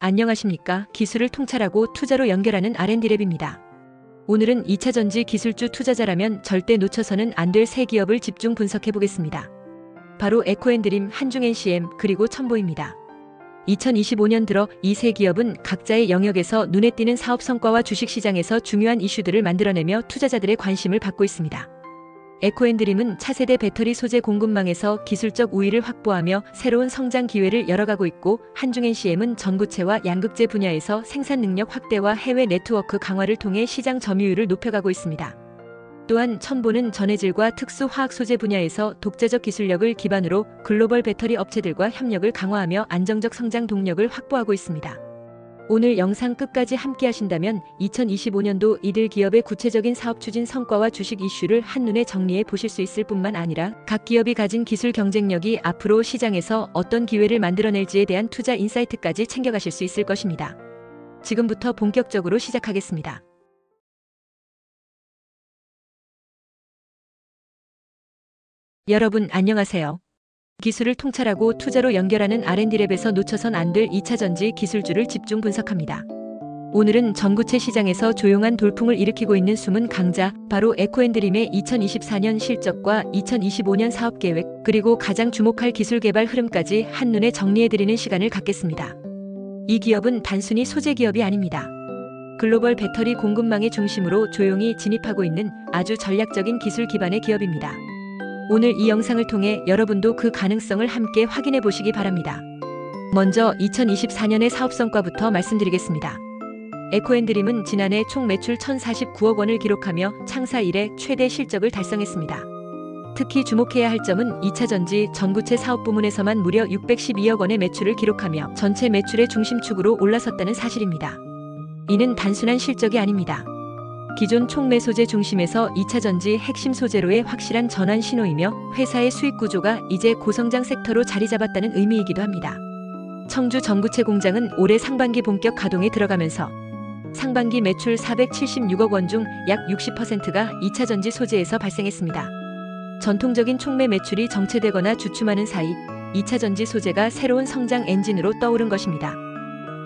안녕하십니까. 기술을 통찰하고 투자로 연결하는 R&D랩입니다. 오늘은 2차 전지 기술주 투자자라면 절대 놓쳐서는 안 될 세 기업을 집중 분석해 보겠습니다. 바로 에코앤드림, 한중NCM, 그리고 첨보입니다. 2025년 들어 이 세 기업은 각자의 영역에서 눈에 띄는 사업 성과와 주식시장에서 중요한 이슈들을 만들어내며 투자자들의 관심을 받고 있습니다. 에코앤드림은 차세대 배터리 소재 공급망에서 기술적 우위를 확보하며 새로운 성장 기회를 열어가고 있고, 한중NCM은 전구체와 양극재 분야에서 생산 능력 확대와 해외 네트워크 강화를 통해 시장 점유율을 높여가고 있습니다. 또한 첨보는 전해질과 특수 화학 소재 분야에서 독자적 기술력을 기반으로 글로벌 배터리 업체들과 협력을 강화하며 안정적 성장 동력을 확보하고 있습니다. 오늘 영상 끝까지 함께 하신다면 2025년도 이들 기업의 구체적인 사업 추진 성과와 주식 이슈를 한눈에 정리해 보실 수 있을 뿐만 아니라 각 기업이 가진 기술 경쟁력이 앞으로 시장에서 어떤 기회를 만들어낼지에 대한 투자 인사이트까지 챙겨가실 수 있을 것입니다. 지금부터 본격적으로 시작하겠습니다. 여러분 안녕하세요. 기술을 통찰하고 투자로 연결하는 R&D랩에서 놓쳐선 안 될 2차 전지 기술주를 집중 분석합니다. 오늘은 전구체 시장에서 조용한 돌풍을 일으키고 있는 숨은 강자, 바로 에코앤드림의 2024년 실적과 2025년 사업계획, 그리고 가장 주목할 기술 개발 흐름까지 한눈에 정리해드리는 시간을 갖겠습니다. 이 기업은 단순히 소재 기업이 아닙니다. 글로벌 배터리 공급망의 중심으로 조용히 진입하고 있는 아주 전략적인 기술 기반의 기업입니다. 오늘 이 영상을 통해 여러분도 그 가능성을 함께 확인해 보시기 바랍니다. 먼저 2024년의 사업 성과부터 말씀드리겠습니다. 에코앤드림은 지난해 총 매출 1,049억 원을 기록하며 창사 이래 최대 실적을 달성했습니다. 특히 주목해야 할 점은 2차 전지 전구체 사업 부문에서만 무려 612억 원의 매출을 기록하며 전체 매출의 중심축으로 올라섰다는 사실입니다. 이는 단순한 실적이 아닙니다. 기존 촉매 소재 중심에서 2차 전지 핵심 소재로의 확실한 전환 신호이며 회사의 수익 구조가 이제 고성장 섹터로 자리 잡았다는 의미이기도 합니다. 청주 전구체 공장은 올해 상반기 본격 가동에 들어가면서 상반기 매출 476억 원 중 약 60%가 2차 전지 소재에서 발생했습니다. 전통적인 촉매 매출이 정체되거나 주춤하는 사이 2차 전지 소재가 새로운 성장 엔진으로 떠오른 것입니다.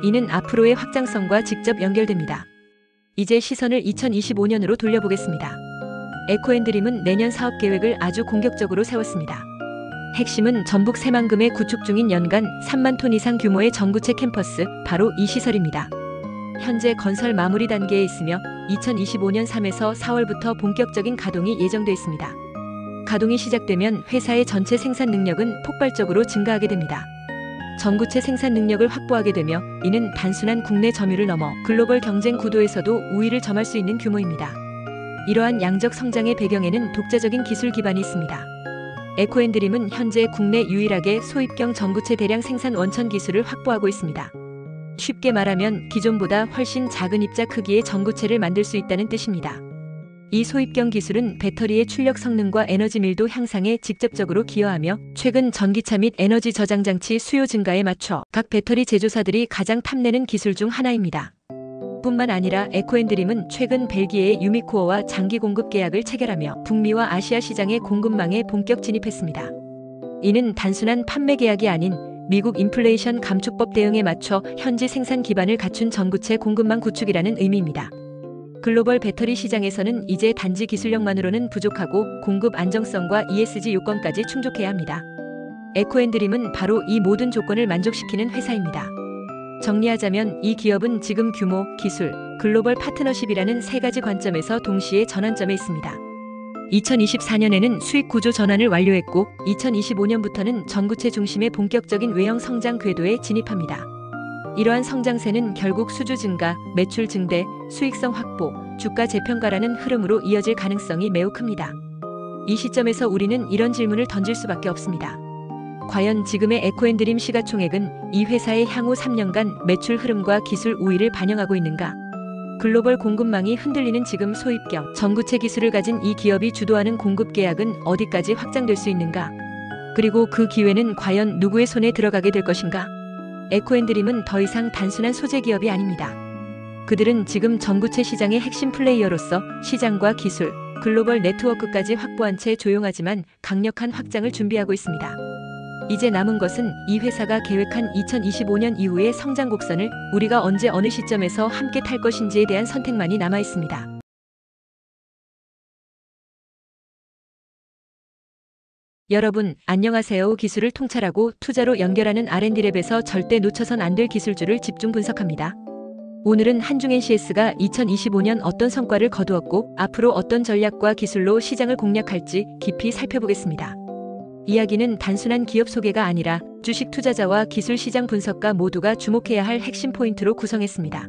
이는 앞으로의 확장성과 직접 연결됩니다. 이제 시선을 2025년으로 돌려보겠습니다. 에코앤드림은 내년 사업 계획을 아주 공격적으로 세웠습니다. 핵심은 전북 새만금에 구축 중인 연간 3만 톤 이상 규모의 전구체 캠퍼스, 바로 이 시설입니다. 현재 건설 마무리 단계에 있으며 2025년 3에서 4월부터 본격적인 가동이 예정돼 있습니다. 가동이 시작되면 회사의 전체 생산 능력은 폭발적으로 증가하게 됩니다. 전구체 생산 능력을 확보하게 되며 이는 단순한 국내 점유를 넘어 글로벌 경쟁 구도에서도 우위를 점할 수 있는 규모입니다. 이러한 양적 성장의 배경에는 독자적인 기술 기반이 있습니다. 에코앤드림은 현재 국내 유일하게 소입경 전구체 대량 생산 원천 기술을 확보하고 있습니다. 쉽게 말하면 기존보다 훨씬 작은 입자 크기의 전구체를 만들 수 있다는 뜻입니다. 이 소입경 기술은 배터리의 출력 성능과 에너지 밀도 향상에 직접적으로 기여하며 최근 전기차 및 에너지 저장 장치 수요 증가에 맞춰 각 배터리 제조사들이 가장 탐내는 기술 중 하나입니다. 뿐만 아니라 에코앤드림은 최근 벨기에의 유미코어와 장기 공급 계약을 체결하며 북미와 아시아 시장의 공급망에 본격 진입했습니다. 이는 단순한 판매 계약이 아닌 미국 인플레이션 감축법 대응에 맞춰 현지 생산 기반을 갖춘 전구체 공급망 구축이라는 의미입니다. 글로벌 배터리 시장에서는 이제 단지 기술력만으로는 부족하고 공급 안정성과 ESG 요건까지 충족해야 합니다. 에코앤드림은 바로 이 모든 조건을 만족시키는 회사입니다. 정리하자면 이 기업은 지금 규모, 기술, 글로벌 파트너십이라는 세 가지 관점에서 동시에 전환점에 있습니다. 2024년에는 수익 구조 전환을 완료했고 2025년부터는 전구체 중심의 본격적인 외형 성장 궤도에 진입합니다. 이러한 성장세는 결국 수주 증가, 매출 증대, 수익성 확보, 주가 재평가라는 흐름으로 이어질 가능성이 매우 큽니다. 이 시점에서 우리는 이런 질문을 던질 수밖에 없습니다. 과연 지금의 에코앤드림 시가총액은 이 회사의 향후 3년간 매출 흐름과 기술 우위를 반영하고 있는가? 글로벌 공급망이 흔들리는 지금 소입경, 전구체 기술을 가진 이 기업이 주도하는 공급 계약은 어디까지 확장될 수 있는가? 그리고 그 기회는 과연 누구의 손에 들어가게 될 것인가? 에코앤드림은 더 이상 단순한 소재 기업이 아닙니다. 그들은 지금 전구체 시장의 핵심 플레이어로서 시장과 기술, 글로벌 네트워크까지 확보한 채 조용하지만 강력한 확장을 준비하고 있습니다. 이제 남은 것은 이 회사가 계획한 2025년 이후의 성장 곡선을 우리가 언제 어느 시점에서 함께 탈 것인지에 대한 선택만이 남아 있습니다. 여러분, 안녕하세요. 기술을 통찰하고 투자로 연결하는 R&D랩에서 절대 놓쳐선 안 될 기술주를 집중 분석합니다. 오늘은 한중NCS가 2025년 어떤 성과를 거두었고 앞으로 어떤 전략과 기술로 시장을 공략할지 깊이 살펴보겠습니다. 이야기는 단순한 기업 소개가 아니라 주식 투자자와 기술 시장 분석가 모두가 주목해야 할 핵심 포인트로 구성했습니다.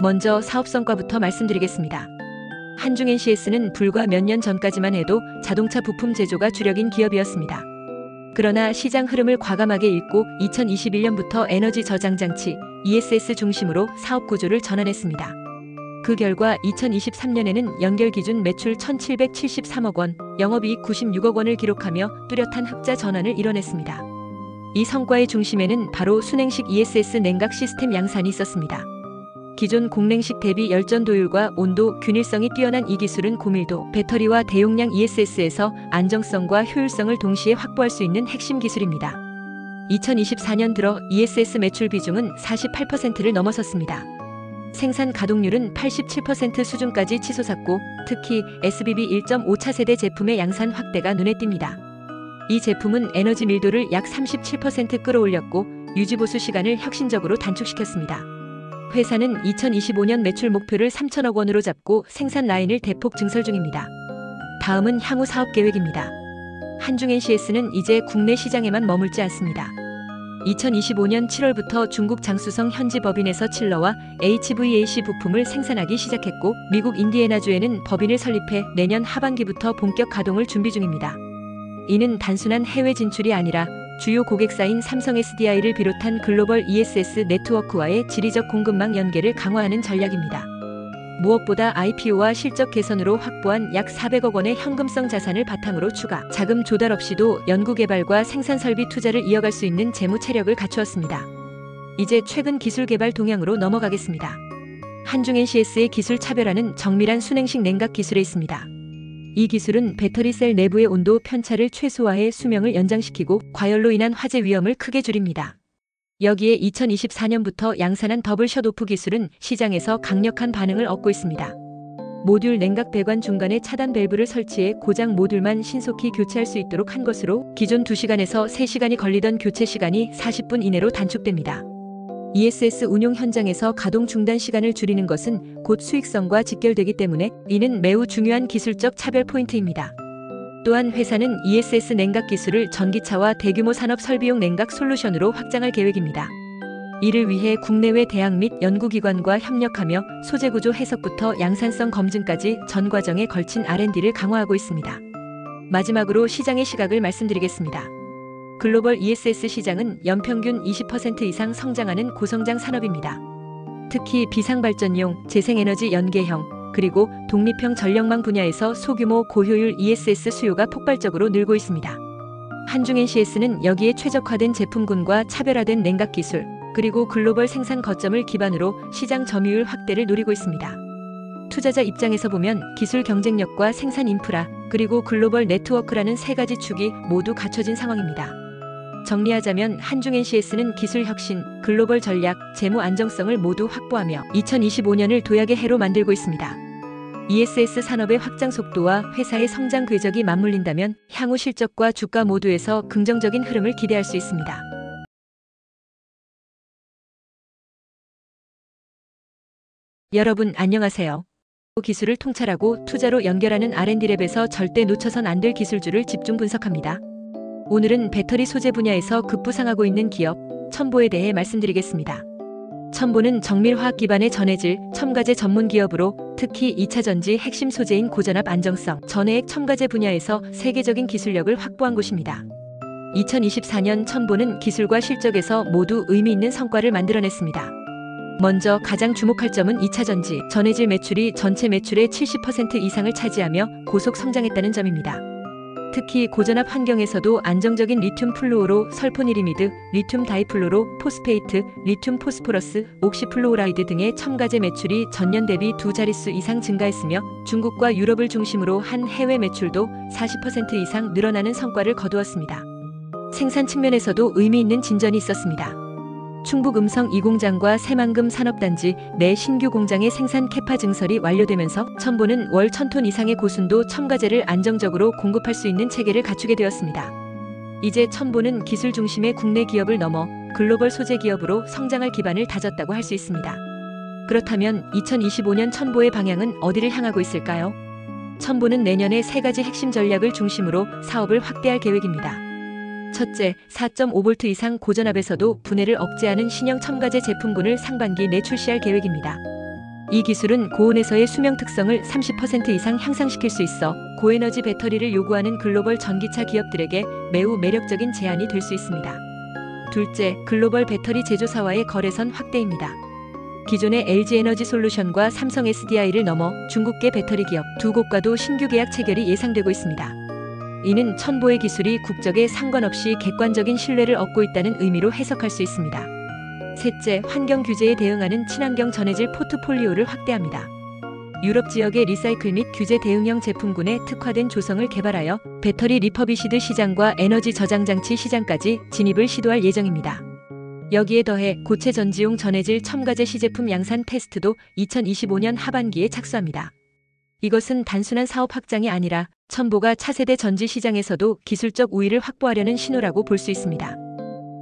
먼저 사업 성과부터 말씀드리겠습니다. 한중NCS는 불과 몇 년 전까지만 해도 자동차 부품 제조가 주력인 기업이었습니다. 그러나 시장 흐름을 과감하게 읽고 2021년부터 에너지 저장 장치 ESS 중심으로 사업 구조를 전환했습니다. 그 결과 2023년에는 연결 기준 매출 1,773억 원, 영업이익 96억 원을 기록하며 뚜렷한 흑자 전환을 이뤄냈습니다. 이 성과의 중심에는 바로 순행식 ESS 냉각 시스템 양산이 있었습니다. 기존 공냉식 대비 열전 도율과 온도 균일성이 뛰어난 이 기술은 고밀도 배터리와 대용량 ESS에서 안정성과 효율성을 동시에 확보할 수 있는 핵심 기술입니다. 2024년 들어 ESS 매출 비중은 48%를 넘어섰습니다. 생산 가동률은 87% 수준까지 치솟았고 특히 SBB 1.5차 세대 제품의 양산 확대가 눈에 띕니다. 이 제품은 에너지 밀도를 약 37% 끌어올렸고 유지보수 시간을 혁신적으로 단축시켰습니다. 회사는 2025년 매출 목표를 3천억 원으로 잡고 생산 라인을 대폭 증설 중입니다. 다음은 향후 사업 계획입니다. 한중NCS는 이제 국내 시장에만 머물지 않습니다. 2025년 7월부터 중국 장쑤성 현지 법인에서 칠러와 HVAC 부품을 생산하기 시작했고 미국 인디애나주에는 법인을 설립해 내년 하반기부터 본격 가동을 준비 중입니다. 이는 단순한 해외 진출이 아니라 주요 고객사인 삼성 SDI를 비롯한 글로벌 ESS 네트워크와의 지리적 공급망 연계를 강화하는 전략입니다. 무엇보다 IPO와 실적 개선으로 확보한 약 400억 원의 현금성 자산을 바탕으로 추가 자금 조달 없이도 연구개발과 생산 설비 투자를 이어갈 수 있는 재무 체력을 갖추었습니다. 이제 최근 기술 개발 동향으로 넘어가겠습니다. 한중NCS의 기술 차별화는 정밀한 순행식 냉각 기술에 있습니다. 이 기술은 배터리 셀 내부의 온도 편차를 최소화해 수명을 연장시키고 과열로 인한 화재 위험을 크게 줄입니다. 여기에 2024년부터 양산한 더블 셧오프 기술은 시장에서 강력한 반응을 얻고 있습니다. 모듈 냉각 배관 중간에 차단 밸브를 설치해 고장 모듈만 신속히 교체할 수 있도록 한 것으로 기존 2시간에서 3시간이 걸리던 교체 시간이 40분 이내로 단축됩니다. ESS 운용 현장에서 가동 중단 시간을 줄이는 것은 곧 수익성과 직결되기 때문에 이는 매우 중요한 기술적 차별 포인트입니다. 또한 회사는 ESS 냉각 기술을 전기차와 대규모 산업 설비용 냉각 솔루션으로 확장할 계획입니다. 이를 위해 국내외 대학 및 연구기관과 협력하며 소재 구조 해석부터 양산성 검증까지 전 과정에 걸친 R&D를 강화하고 있습니다. 마지막으로 시장의 시각을 말씀드리겠습니다. 글로벌 ESS 시장은 연평균 20% 이상 성장하는 고성장 산업입니다. 특히 비상발전용, 재생에너지 연계형, 그리고 독립형 전력망 분야에서 소규모 고효율 ESS 수요가 폭발적으로 늘고 있습니다. 한중NCS는 여기에 최적화된 제품군과 차별화된 냉각 기술, 그리고 글로벌 생산 거점을 기반으로 시장 점유율 확대를 노리고 있습니다. 투자자 입장에서 보면 기술 경쟁력과 생산 인프라, 그리고 글로벌 네트워크라는 세 가지 축이 모두 갖춰진 상황입니다. 정리하자면 한중NCS는 기술 혁신, 글로벌 전략, 재무 안정성을 모두 확보하며 2025년을 도약의 해로 만들고 있습니다. ESS 산업의 확장 속도와 회사의 성장 궤적이 맞물린다면 향후 실적과 주가 모두에서 긍정적인 흐름을 기대할 수 있습니다. 여러분 안녕하세요. 기술을 통찰하고 투자로 연결하는 R&D랩에서 절대 놓쳐선 안 될 기술주를 집중 분석합니다. 오늘은 배터리 소재 분야에서 급부상하고 있는 기업 첨보에 대해 말씀드리겠습니다. 첨보는 정밀화학 기반의 전해질, 첨가제 전문 기업으로 특히 2차 전지 핵심 소재인 고전압 안정성, 전해액 첨가제 분야에서 세계적인 기술력을 확보한 곳입니다. 2024년 첨보는 기술과 실적에서 모두 의미 있는 성과를 만들어냈습니다. 먼저 가장 주목할 점은 2차 전지, 전해질 매출이 전체 매출의 70% 이상을 차지하며 고속 성장했다는 점입니다. 특히 고전압 환경에서도 안정적인 리튬 플루오로, 설포니리미드, 리튬 다이플로로, 포스페이트, 리튬 포스포러스, 옥시플로오라이드 등의 첨가제 매출이 전년 대비 2자릿수 이상 증가했으며 중국과 유럽을 중심으로 한 해외 매출도 40% 이상 늘어나는 성과를 거두었습니다. 생산 측면에서도 의미 있는 진전이 있었습니다. 충북 음성 2공장과 새만금 산업단지 내 신규 공장의 생산 캐파 증설이 완료되면서 첨보는 월 1000톤 이상의 고순도 첨가제를 안정적으로 공급할 수 있는 체계를 갖추게 되었습니다. 이제 첨보는 기술 중심의 국내 기업을 넘어 글로벌 소재 기업으로 성장할 기반을 다졌다고 할 수 있습니다. 그렇다면 2025년 첨보의 방향은 어디를 향하고 있을까요? 첨보는 내년에 3가지 핵심 전략을 중심으로 사업을 확대할 계획입니다. 첫째, 4.5V 이상 고전압에서도 분해를 억제하는 신형 첨가제 제품군을 상반기 내 출시할 계획입니다. 이 기술은 고온에서의 수명 특성을 30% 이상 향상시킬 수 있어 고에너지 배터리를 요구하는 글로벌 전기차 기업들에게 매우 매력적인 제안이 될 수 있습니다. 둘째, 글로벌 배터리 제조사와의 거래선 확대입니다. 기존의 LG에너지솔루션과 삼성 SDI를 넘어 중국계 배터리 기업 2곳과도 신규 계약 체결이 예상되고 있습니다. 이는 첨보의 기술이 국적에 상관없이 객관적인 신뢰를 얻고 있다는 의미로 해석할 수 있습니다. 셋째, 환경 규제에 대응하는 친환경 전해질 포트폴리오를 확대합니다. 유럽 지역의 리사이클 및 규제 대응형 제품군에 특화된 조성을 개발하여 배터리 리퍼비시드 시장과 에너지 저장 장치 시장까지 진입을 시도할 예정입니다. 여기에 더해 고체 전지용 전해질 첨가제 시제품 양산 테스트도 2025년 하반기에 착수합니다. 이것은 단순한 사업 확장이 아니라 첨보가 차세대 전지 시장에서도 기술적 우위를 확보하려는 신호라고 볼 수 있습니다.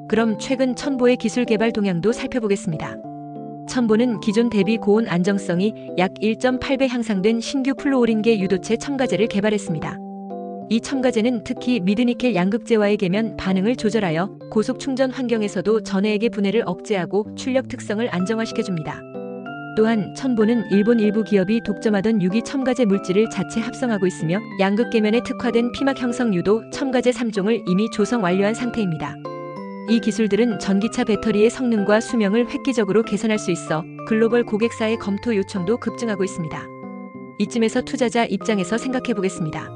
그럼 최근 첨보의 기술 개발 동향도 살펴보겠습니다. 첨보는 기존 대비 고온 안정성이 약 1.8배 향상된 신규 플루오린계 유도체 첨가제를 개발했습니다. 이 첨가제는 특히 미드니켈 양극재와의 계면 반응을 조절하여 고속 충전 환경에서도 전해액의 분해를 억제하고 출력 특성을 안정화시켜줍니다. 또한 첨보는 일본 일부 기업이 독점하던 유기 첨가제 물질을 자체 합성하고 있으며 양극계면에 특화된 피막 형성 유도 첨가제 3종을 이미 조성 완료한 상태입니다. 이 기술들은 전기차 배터리의 성능과 수명을 획기적으로 개선할 수 있어 글로벌 고객사의 검토 요청도 급증하고 있습니다. 이쯤에서 투자자 입장에서 생각해 보겠습니다.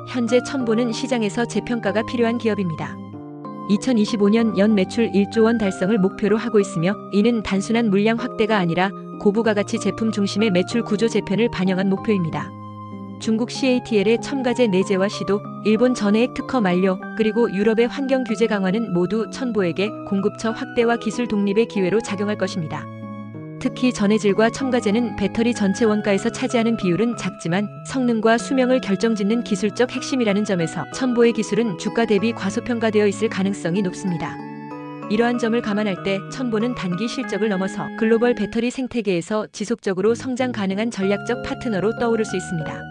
현재 첨보는 시장에서 재평가가 필요한 기업입니다. 2025년 연 매출 1조 원 달성을 목표로 하고 있으며 이는 단순한 물량 확대가 아니라 고부가가치 제품 중심의 매출 구조 재편을 반영한 목표입니다. 중국 CATL의 첨가제 내재화 시도, 일본 전해액 특허 만료, 그리고 유럽의 환경 규제 강화는 모두 첨보에게 공급처 확대와 기술 독립의 기회로 작용할 것입니다. 특히 전해질과 첨가제는 배터리 전체 원가에서 차지하는 비율은 작지만 성능과 수명을 결정짓는 기술적 핵심이라는 점에서 첨보의 기술은 주가 대비 과소평가되어 있을 가능성이 높습니다. 이러한 점을 감안할 때 첨보는 단기 실적을 넘어서 글로벌 배터리 생태계에서 지속적으로 성장 가능한 전략적 파트너로 떠오를 수 있습니다.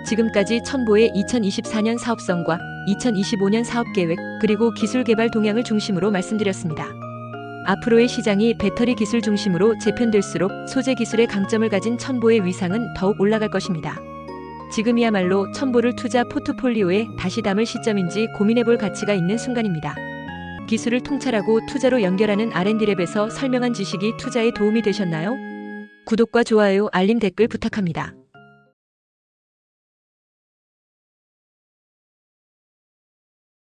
지금까지 첨보의 2024년 사업성과 2025년 사업계획 그리고 기술 개발 동향을 중심으로 말씀드렸습니다. 앞으로의 시장이 배터리 기술 중심으로 재편될수록 소재 기술의 강점을 가진 첨보의 위상은 더욱 올라갈 것입니다. 지금이야말로 첨보를 투자 포트폴리오에 다시 담을 시점인지 고민해볼 가치가 있는 순간입니다. 기술을 통찰하고 투자로 연결하는 R&D랩에서 설명한 지식이 투자에 도움이 되셨나요? 구독과 좋아요, 알림 댓글 부탁합니다.